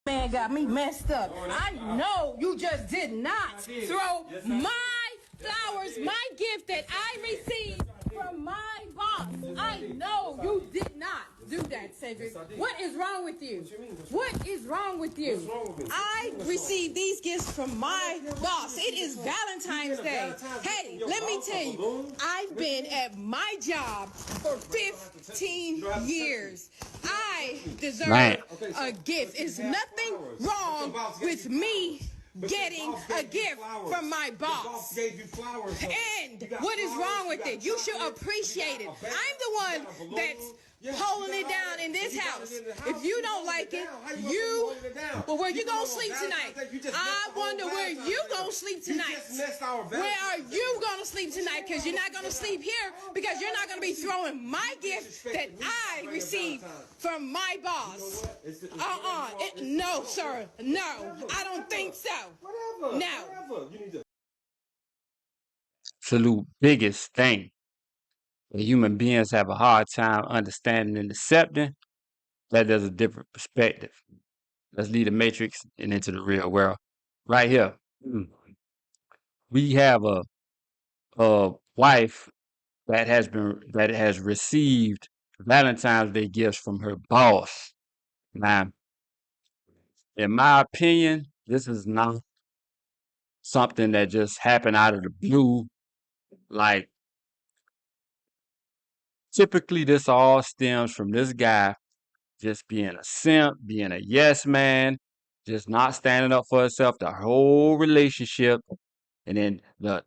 Man got me messed up. I know you just did not throw my flowers, my gift that I received from my boss. I know you did not do that, Cedric. What is wrong with you? What is wrong with you? I received these gifts from my boss. It is Valentine's Day. Hey, let me tell you, I've been at my job for 15 years. I deserve Man, a gift. There's nothing wrong with me getting a gift from my boss. And what is wrong with it? You should appreciate it. I'm the one that's holding it down in this house. If you don't like it, well, where you gonna sleep tonight? I wonder where you gonna sleep tonight. Where are you gonna sleep tonight? Because you're not gonna sleep here because you're not gonna be throwing my gift that I received from my boss. No, sir. No, I don't think so. No. absolute biggest thing that human beings have a hard time understanding and accepting that there's a different perspective. Let's leave the matrix and into the real world. Right here, we have a wife that has received Valentine's Day gifts from her boss. Now, in my opinion, this is not something that just happened out of the blue. Like, typically, this all stems from this guy just being a simp, being a yes man, just not standing up for himself the whole relationship. And then the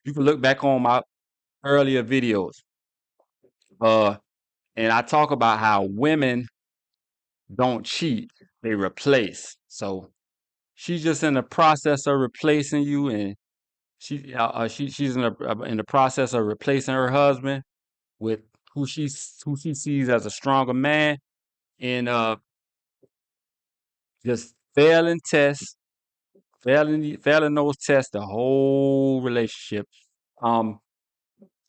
you can look back on my earlier videos. And I talk about how women don't cheat, they replace. So she's just in the process of replacing you, and she's in the process of replacing her husband with who she sees as a stronger man, and just failing those tests the whole relationship. Um,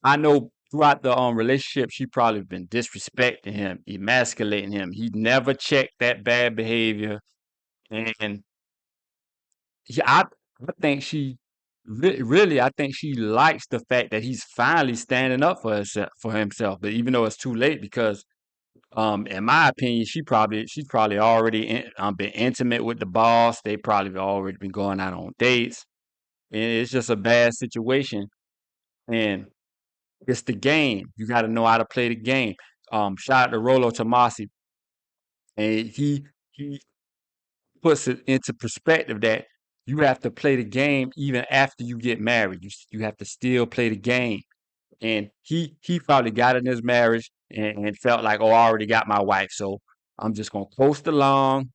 I know throughout the relationship, she probably been disrespecting him, emasculating him. He never checked that bad behavior, and I think really, I think she likes the fact that he's finally standing up for himself. But even though it's too late, because in my opinion, she's probably already been intimate with the boss. They probably already been going out on dates, and it's just a bad situation. And it's the game. You got to know how to play the game. Shout out to Rolo Tomasi, and he puts it into perspective that you have to play the game even after you get married. You have to still play the game. And he probably got in his marriage and felt like, oh, I already got my wife, so I'm just gonna coast along,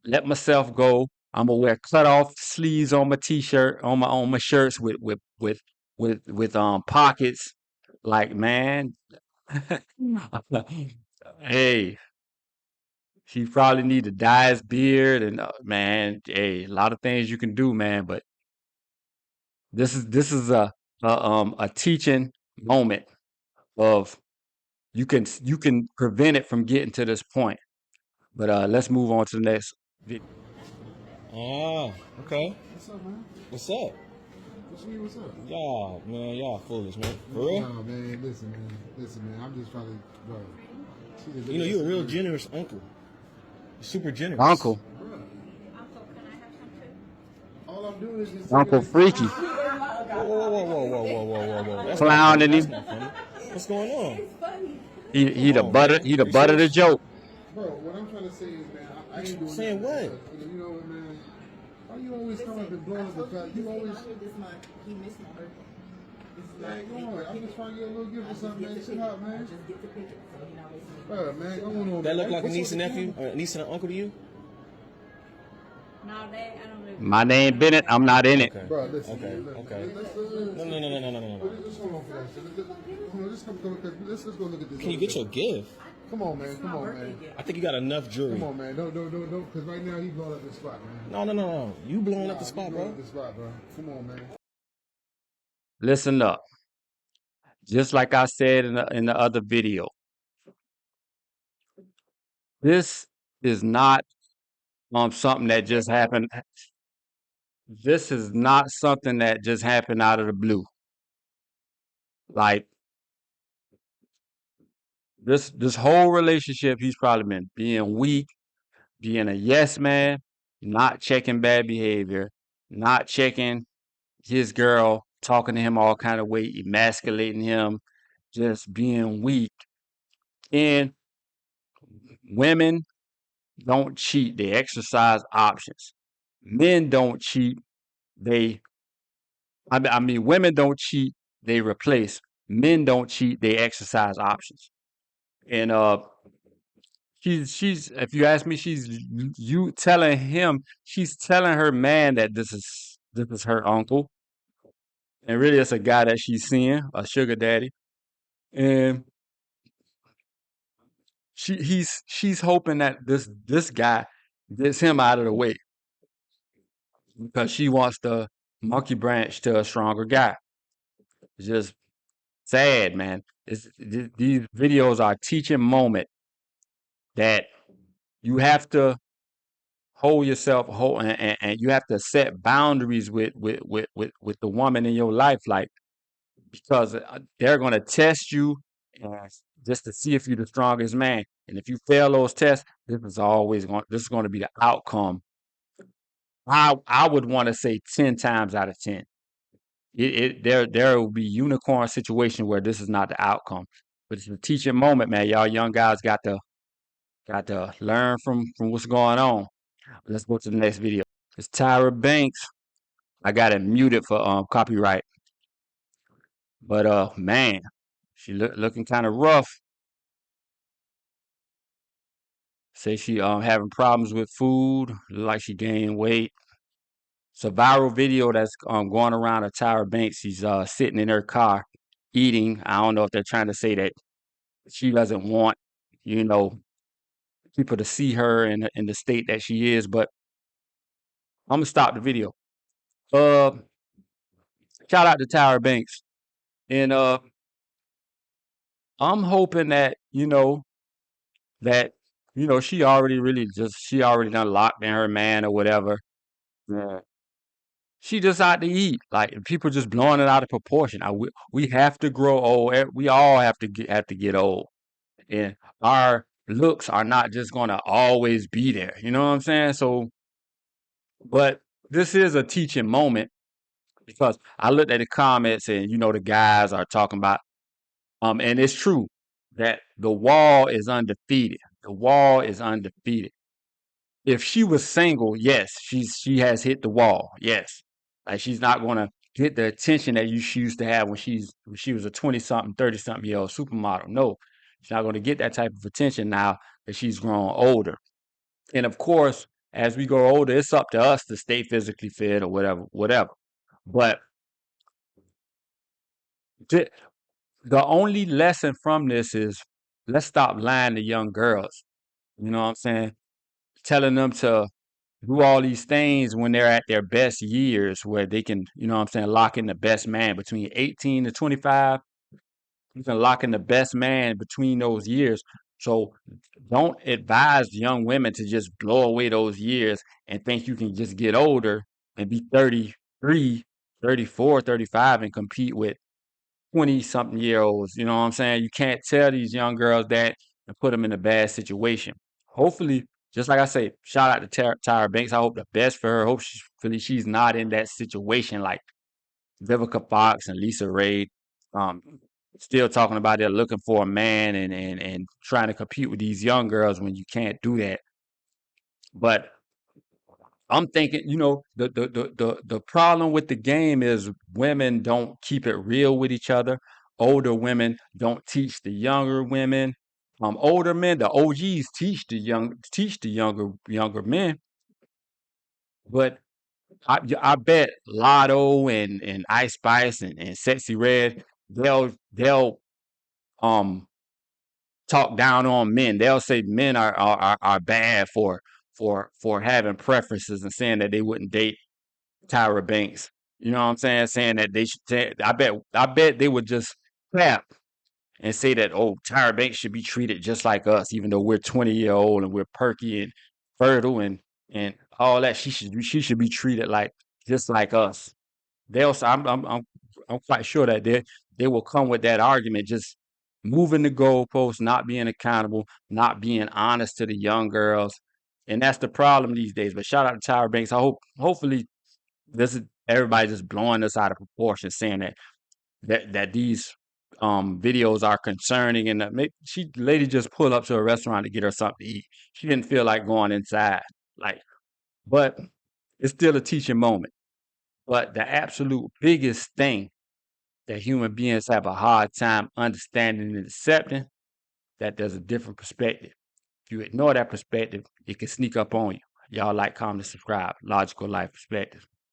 let myself go. I'm gonna wear cut off sleeves on my t-shirt, on my shirts with pockets. Like, man, hey, he probably need to dye his beard and man, hey, a lot of things you can do, man. But this is a teaching moment of you can prevent it from getting to this point. But let's move on to the next video. Ah, okay. What's up, man? What's up? What you mean, what's up? Y'all, man, y'all foolish, man. For real? No, man, listen, man. I'm just trying to, bro. You know, you're a real generous uncle. Super generous. Uncle, All I'm doing is just Uncle Freaky, Whoa. That's clowning That's him. not funny. What's going on? He the Oh, butter man. he the You butter the serious? joke. Bro, what I'm trying to say is, man, I ain't doing Saying nothing what? because, you know what, man? Why you always come up and blowing up the fact? You always. This month, he missed my birthday. This is Man, like come on. I'm just trying to get a little gift or something, man. Chill out, man. Just get the picture, so he not wasting Bro, man, come on. That look like a What's niece up and with the nephew? camera? Or a niece and an uncle to you? No, that I don't live. My name Bennett. I'm not in it. Okay. Bro, listen. Okay. Man, Okay. Let's, No. Let's hold on for that shit. Hold on, let's go look at this. Can you get your gift? Come on, man. Come on, man. I think you got enough jewelry. Come on, man. Don't. Because right now he blowing up the spot, man. No. You blowing up the Nah, spot, he bro. blowing up the spot, bro. Come on, man. Listen up. Just like I said in the other video, this is not something that just happened. This is not something that just happened out of the blue. Like this whole relationship, he's probably been being weak, being a yes man, not checking bad behavior, not checking his girl, talking to him all kind of way, emasculating him, just being weak. And women don't cheat, they exercise options. Men don't cheat, they I mean women don't cheat, they replace. Men don't cheat, they exercise options. And she's if you ask me, she's telling her man that this is her uncle. And really it's a guy that she's seeing, a sugar daddy. And she's hoping that this guy gets him out of the way because she wants to monkey branch to a stronger guy. It's just sad, man. These videos are a teaching moment that you have to hold yourself whole, and you have to set boundaries with the woman in your life, like because they're going to test you and just to see if you're the strongest man. And if you fail those tests, this is going to be the outcome. I would want to say 10 times out of 10. There will be unicorn situation where this is not the outcome. But it's a teaching moment, man. Y'all young guys got to learn from what's going on. Let's go to the next video. It's Tyra Banks. I got it muted for copyright. But man, she looking kind of rough. Say she having problems with food, look like she gained weight. It's a viral video that's going around of Tyra Banks. She's sitting in her car eating. I don't know if they're trying to say that she doesn't want, you know, people to see her in the state that she is. But I'm gonna stop the video. Uh, Shout out to Tyra Banks, and I'm hoping that that she already done locked in her man or whatever. Yeah. She just out to eat. Like people just blowing it out of proportion. We have to grow old. We all have to get old, and our looks are not just gonna always be there. You know what I'm saying? So, but this is a teaching moment because I looked at the comments and the guys are talking about and it's true that the wall is undefeated. The wall is undefeated. If she was single, yes, she has hit the wall. Yes. Like she's not gonna get the attention that she used to have when she was a 20 something, 30 something year old supermodel. No, she's not gonna get that type of attention now that she's grown older. And of course, as we grow older, it's up to us to stay physically fit or whatever. But the, the only lesson from this is let's stop lying to young girls. You know what I'm saying? Telling them to do all these things when they're at their best years where they can, lock in the best man between 18 to 25. You can lock in the best man between those years. So don't advise young women to just blow away those years and think you can just get older and be 33, 34, 35 and compete with 20 something year olds. You know what I'm saying? You can't tell these young girls that and put them in a bad situation. Hopefully, just like I say, shout out to Tyra Banks. I hope the best for her. Hopefully she's not in that situation like Vivica Fox and Lisa Ray. Um, Still talking about they're looking for a man and trying to compete with these young girls when you can't do that. But I'm thinking, the problem with the game is women don't keep it real with each other. Older women don't teach the younger women. Older men, the OGs teach the younger men. But I bet Lotto and Ice Spice and Sexy Red, they'll um talk down on men. They'll say men are bad for having preferences and saying that they wouldn't date Tyra Banks. You know what I'm saying? Saying that they should. I bet they would just clap and say that Tyra Banks should be treated just like us, even though we're 20-year-old and we're perky and fertile and and all that. She should be treated like just like us. They'll. I'm quite sure that they will come with that argument, just moving the goalposts, not being accountable, not being honest to the young girls, and that's the problem these days. But shout out to Tyra Banks. Hopefully this is everybody just blowing this out of proportion, saying that these videos are concerning, and that lady just pulled up to a restaurant to get her something to eat. She didn't feel like going inside, like, but it's still a teaching moment. But the absolute biggest thing that human beings have a hard time understanding and accepting, that there's a different perspective. If you ignore that perspective, it can sneak up on you. Y'all like, comment, subscribe. Logical Life Perspective.